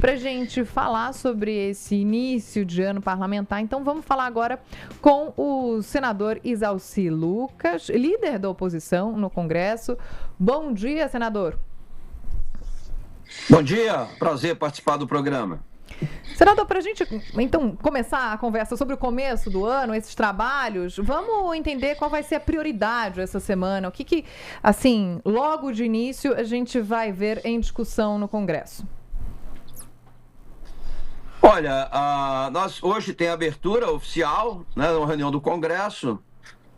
Para a gente falar sobre esse início de ano parlamentar, então vamos falar agora com o senador Isalci Lucas, líder da oposição no Congresso. Bom dia, senador. Bom dia, prazer participar do programa. Senador, para a gente então começar a conversa sobre o começo do ano, esses trabalhos, vamos entender qual vai ser a prioridade essa semana, o que assim, logo de início a gente vai ver em discussão no Congresso. Olha, nós hoje tem abertura oficial, né, uma reunião do Congresso,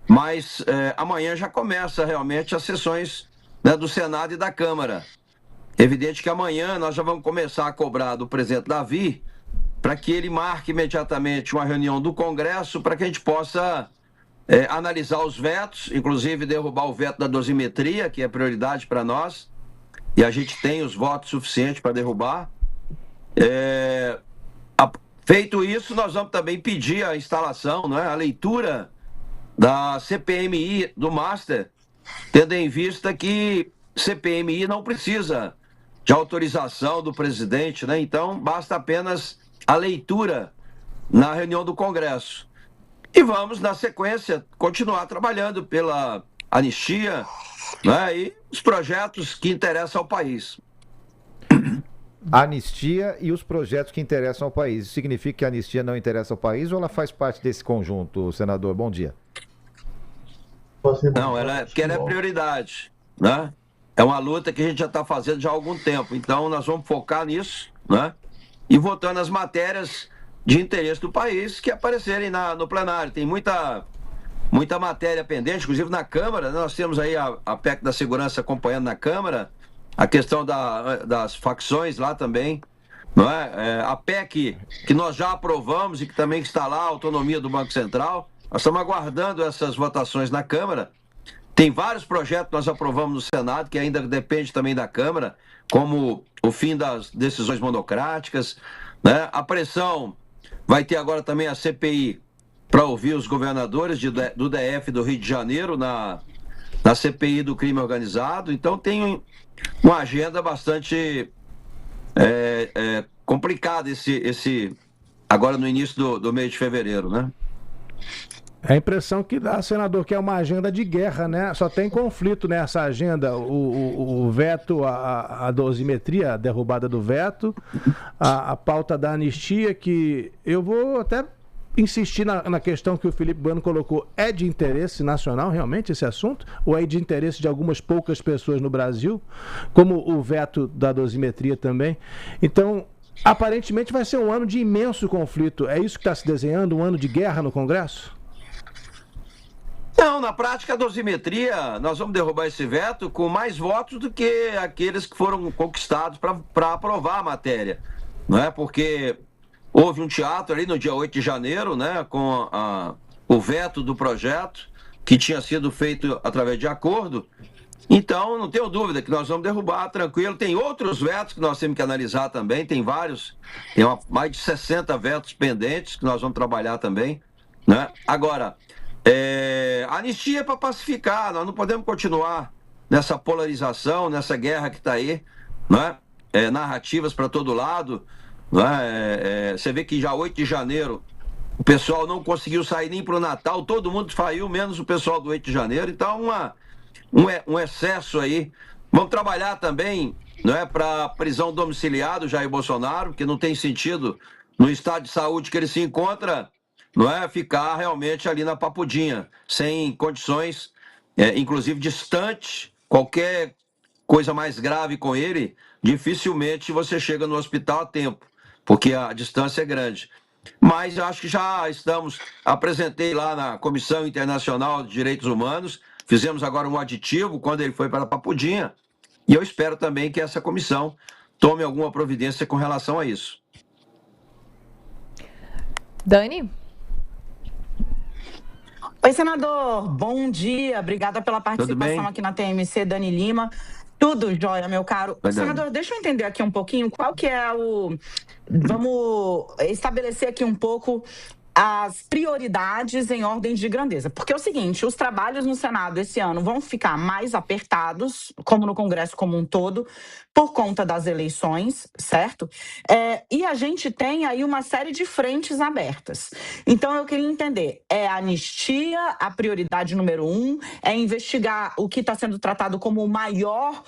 mas amanhã já começa realmente as sessões, né, do Senado e da Câmara. Evidente que amanhã nós já vamos começar a cobrar do presidente Davi para que ele marque imediatamente uma reunião do Congresso para que a gente possa analisar os vetos, inclusive derrubar o veto da dosimetria, que é prioridade para nós, e a gente tem os votos suficientes para derrubar. Feito isso, nós vamos também pedir a instalação, né, a leitura da CPMI do Master, tendo em vista que CPMI não precisa de autorização do presidente, né? Então basta apenas a leitura na reunião do Congresso. E vamos, na sequência, continuar trabalhando pela anistia, né, e os projetos que interessam ao país. A anistia e os projetos que interessam ao país. Isso significa que a anistia não interessa ao país ou ela faz parte desse conjunto, senador? Bom dia. Não, porque ela é prioridade, né? É uma luta que a gente já está fazendo já há algum tempo. Então, nós vamos focar nisso, né? E votando as matérias de interesse do país que aparecerem no plenário. Tem muita matéria pendente, inclusive na Câmara, né? Nós temos aí a PEC da segurança acompanhando na Câmara, a questão das facções lá também, não é? A PEC que nós já aprovamos e que também está lá, a autonomia do Banco Central. Nós estamos aguardando essas votações na Câmara. Tem vários projetos que nós aprovamos no Senado, que ainda depende também da Câmara, como o fim das decisões monocráticas, né? A pressão vai ter agora também a CPI para ouvir os governadores do DF do Rio de Janeiro na CPI do crime organizado. Então tem uma agenda bastante complicada agora no início do mês de fevereiro, né? A impressão que dá, senador, que é uma agenda de guerra, né? Só tem conflito nessa agenda, o veto, a dosimetria, a derrubada do veto, a pauta da anistia, que eu vou até insistir na questão que o Felipe Bueno colocou. É de interesse nacional realmente esse assunto? Ou é de interesse de algumas poucas pessoas no Brasil? Como o veto da dosimetria também. Então, aparentemente vai ser um ano de imenso conflito. É isso que está se desenhando? Um ano de guerra no Congresso? Não, na prática, a dosimetria, nós vamos derrubar esse veto com mais votos do que aqueles que foram conquistados para aprovar a matéria. Não é? Porque houve um teatro ali no dia 8 de janeiro, né, com o veto do projeto, que tinha sido feito através de acordo. Então, não tenho dúvida que nós vamos derrubar, tranquilo. Tem outros vetos que nós temos que analisar também, tem vários, tem mais de 60 vetos pendentes que nós vamos trabalhar também, né? Agora, a anistia é para pacificar, nós não podemos continuar nessa polarização, nessa guerra que está aí, né? Narrativas para todo lado, né? Você vê que já 8 de janeiro o pessoal não conseguiu sair nem para o Natal, todo mundo saiu, menos o pessoal do 8 de janeiro, então um excesso aí. Vamos trabalhar também, não é, para prisão domiciliar do Jair Bolsonaro, porque não tem sentido no estado de saúde que ele se encontra, não é, ficar realmente ali na papudinha, sem condições, inclusive distante, qualquer coisa mais grave com ele, dificilmente você chega no hospital a tempo, porque a distância é grande. Mas eu acho que já apresentei lá na Comissão Internacional de Direitos Humanos, fizemos agora um aditivo quando ele foi para a papudinha, e eu espero também que essa comissão tome alguma providência com relação a isso. Dani? Oi, senador. Bom dia. Obrigada pela participação aqui na TMC, Dani Lima. Tudo jóia, meu caro. Senador, deixa eu entender aqui um pouquinho qual que é Vamos estabelecer aqui um pouco as prioridades em ordem de grandeza. Porque é o seguinte, os trabalhos no Senado esse ano vão ficar mais apertados, como no Congresso como um todo, por conta das eleições, certo? E a gente tem aí uma série de frentes abertas. Então, eu queria entender, é a anistia a prioridade número 1? É investigar o que está sendo tratado como o maior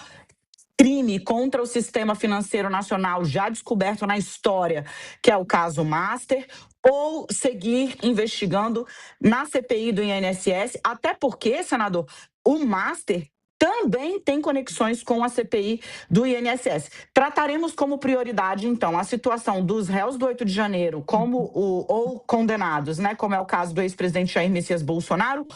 crime contra o sistema financeiro nacional já descoberto na história, que é o caso Master, ou seguir investigando na CPI do INSS, até porque, senador, o Master também tem conexões com a CPI do INSS. Trataremos como prioridade, então, a situação dos réus do 8 de janeiro ou condenados, né, como é o caso do ex-presidente Jair Messias Bolsonaro,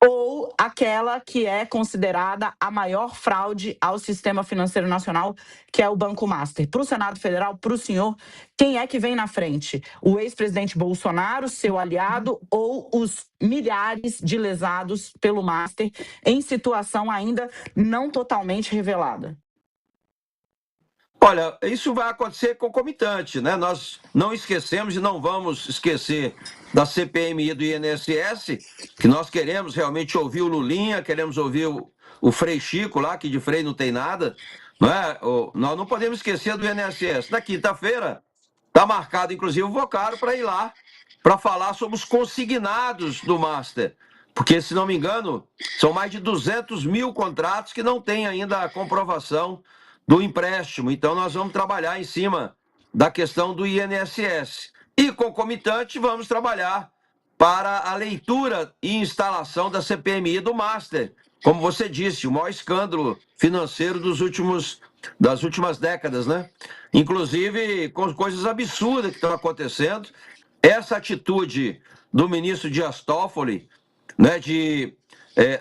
ou aquela que é considerada a maior fraude ao sistema financeiro nacional, que é o Banco Master. Para o Senado Federal, para o senhor, quem é que vem na frente? O ex-presidente Bolsonaro, seu aliado, ou os milhares de lesados pelo Master em situação ainda não totalmente revelada? Olha, isso vai acontecer concomitante, né? Nós não esquecemos e não vamos esquecer da CPMI do INSS, que nós queremos realmente ouvir o Lulinha, queremos ouvir o Frei Chico lá, que de freio não tem nada, não é? Nós não podemos esquecer do INSS. Na quinta-feira está marcado, inclusive, o Vocaro para ir lá, para falar sobre os consignados do Master. Porque, se não me engano, são mais de 200 mil contratos que não têm ainda a comprovação do empréstimo. Então, nós vamos trabalhar em cima da questão do INSS. E, concomitante, vamos trabalhar para a leitura e instalação da CPMI do Master. Como você disse, o maior escândalo financeiro das últimas décadas, né? Inclusive, com coisas absurdas que estão acontecendo. Essa atitude do ministro Dias Toffoli, né, de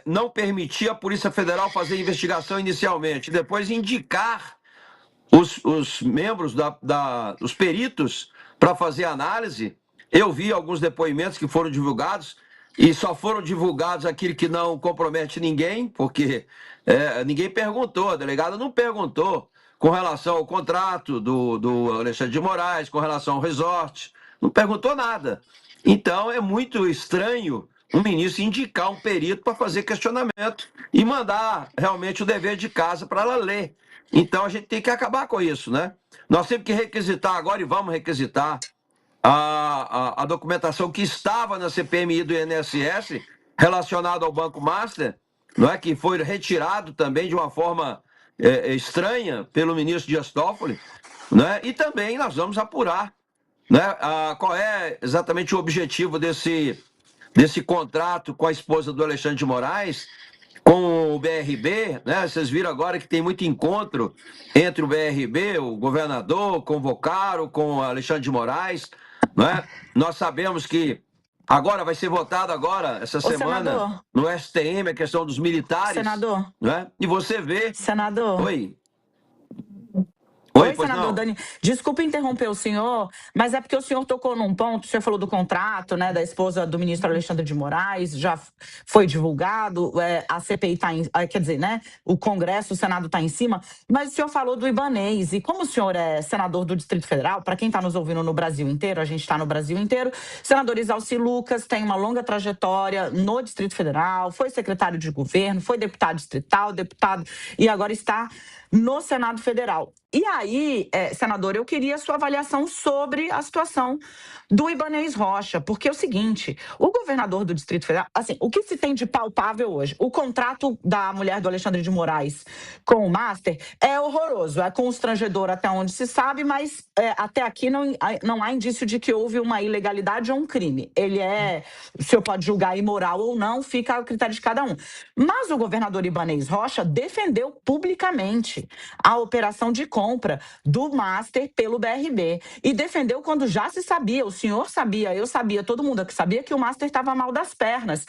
não permitir a Polícia Federal fazer investigação inicialmente, depois indicar os membros, os peritos, para fazer análise. Eu vi alguns depoimentos que foram divulgados, e só foram divulgados aquilo que não compromete ninguém, porque ninguém perguntou, a delegada não perguntou com relação ao contrato do Alexandre de Moraes, com relação ao resort, não perguntou nada. Então, é muito estranho um ministro indicar um perito para fazer questionamento e mandar realmente o dever de casa para ela ler. Então, a gente tem que acabar com isso, né? Nós temos que requisitar agora, e vamos requisitar, a documentação que estava na CPMI do INSS relacionada ao Banco Master, não é, que foi retirado também de uma forma estranha pelo ministro Dias Toffoli, né? E também nós vamos apurar, né, qual é exatamente o objetivo desse contrato com a esposa do Alexandre de Moraes, com o BRB, né? Vocês viram agora que tem muito encontro entre o BRB, o governador, com o Vocaro, com o Alexandre de Moraes, né? Nós sabemos que agora vai ser votado essa semana, senador, no STM, a questão dos militares. Senador. Né? E você vê... Senador. Oi, senador não. Dani, desculpa interromper o senhor, mas é porque o senhor tocou num ponto, o senhor falou do contrato, né, da esposa do ministro Alexandre de Moraes, já foi divulgado, a CPI está quer dizer, né, o Congresso, o Senado está em cima, mas o senhor falou do Ibanez, e como o senhor é senador do Distrito Federal, para quem está nos ouvindo no Brasil inteiro, a gente está no Brasil inteiro, senador Isalci Lucas tem uma longa trajetória no Distrito Federal, foi secretário de governo, foi deputado distrital, deputado, e agora está no Senado Federal. E aí, senador, eu queria a sua avaliação sobre a situação do Ibanez Rocha, porque é o seguinte, o governador do Distrito Federal, assim, o que se tem de palpável hoje? O contrato da mulher do Alexandre de Moraes com o Master é horroroso, é constrangedor até onde se sabe, mas até aqui não há indício de que houve uma ilegalidade ou um crime. O senhor pode julgar imoral ou não, fica a critério de cada um. Mas o governador Ibanez Rocha defendeu publicamente a operação de compra do Master pelo BRB e defendeu quando já se sabia, o senhor sabia, eu sabia, todo mundo aqui sabia que o Master estava mal das pernas.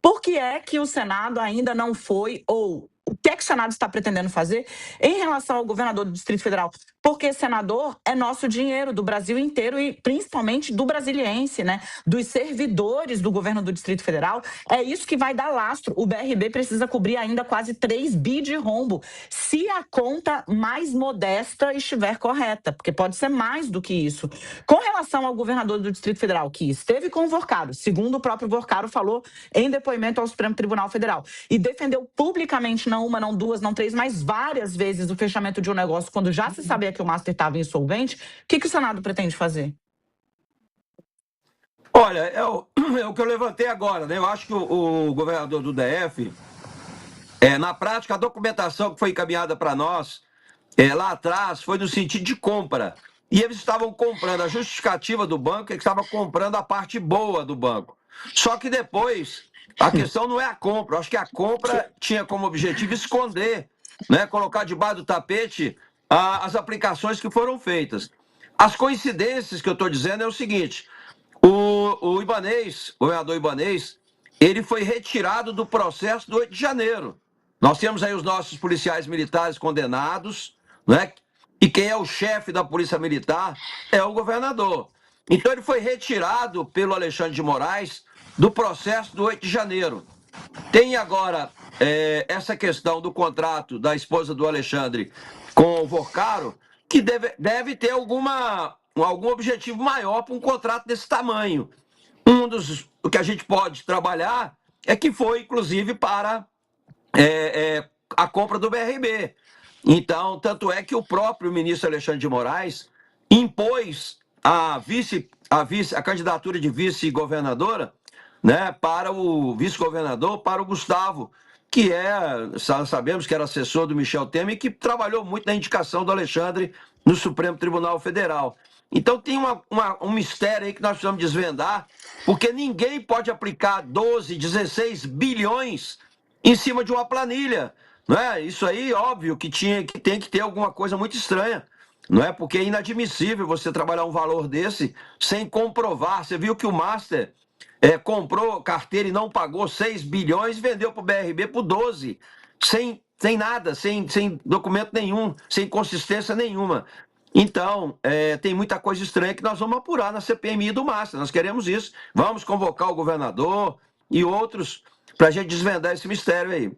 Por que é que o Senado ainda não foi, ou o que é que o Senado está pretendendo fazer em relação ao governador do Distrito Federal? Porque, senador, é nosso dinheiro do Brasil inteiro e principalmente do brasiliense, né? Dos servidores do governo do Distrito Federal. É isso que vai dar lastro. O BRB precisa cobrir ainda quase 3 bi de rombo, se a conta mais modesta estiver correta, porque pode ser mais do que isso. Com relação ao governador do Distrito Federal, que esteve com o Vorcaro, segundo o próprio Vorcaro falou em depoimento ao Supremo Tribunal Federal, e defendeu publicamente, não uma, não duas, não três, mas várias vezes o fechamento de um negócio quando já se sabia que o Master estava insolvente, o que o Senado pretende fazer? Olha, é o que eu levantei agora, né? Eu acho que o governador do DF, na prática, a documentação que foi encaminhada para nós lá atrás foi no sentido de compra. E eles estavam comprando a justificativa do banco, que estavam comprando a parte boa do banco. Só que depois, a questão não é a compra. Eu acho que a compra tinha como objetivo esconder, né? Colocar debaixo do tapete as aplicações que foram feitas. As coincidências que eu estou dizendo é o seguinte: o Ibanez, o governador Ibanez, ele foi retirado do processo do 8 de janeiro. Nós temos aí os nossos policiais militares condenados, né? E quem é o chefe da Polícia Militar é o governador. Então ele foi retirado pelo Alexandre de Moraes do processo do 8 de janeiro. Tem agora essa questão do contrato da esposa do Alexandre com o Vorcaro, que deve ter algum objetivo maior para um contrato desse tamanho. O que a gente pode trabalhar é que foi, inclusive, para a compra do BRB. Então, tanto é que o próprio ministro Alexandre de Moraes impôs a candidatura de vice-governadora, né, para o vice-governador, para o Gustavo, que sabemos que era assessor do Michel Temer e que trabalhou muito na indicação do Alexandre no Supremo Tribunal Federal. Então tem um mistério aí que nós precisamos desvendar, porque ninguém pode aplicar 12, 16 bilhões em cima de uma planilha. Não é? Isso aí, óbvio, que tem que ter alguma coisa muito estranha. Não é? Porque é inadmissível você trabalhar um valor desse sem comprovar. Você viu que o Master comprou carteira e não pagou 6 bilhões e vendeu para o BRB por 12, sem nada, sem documento nenhum, sem consistência nenhuma. Então, tem muita coisa estranha que nós vamos apurar na CPMI do Master. Nós queremos isso. Vamos convocar o governador e outros para a gente desvendar esse mistério aí.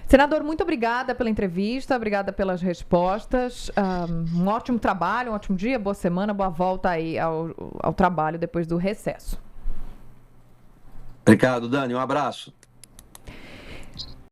Senador, muito obrigada pela entrevista, obrigada pelas respostas. Um ótimo trabalho, um ótimo dia, boa semana, boa volta aí ao trabalho depois do recesso. Obrigado, Dani. Um abraço.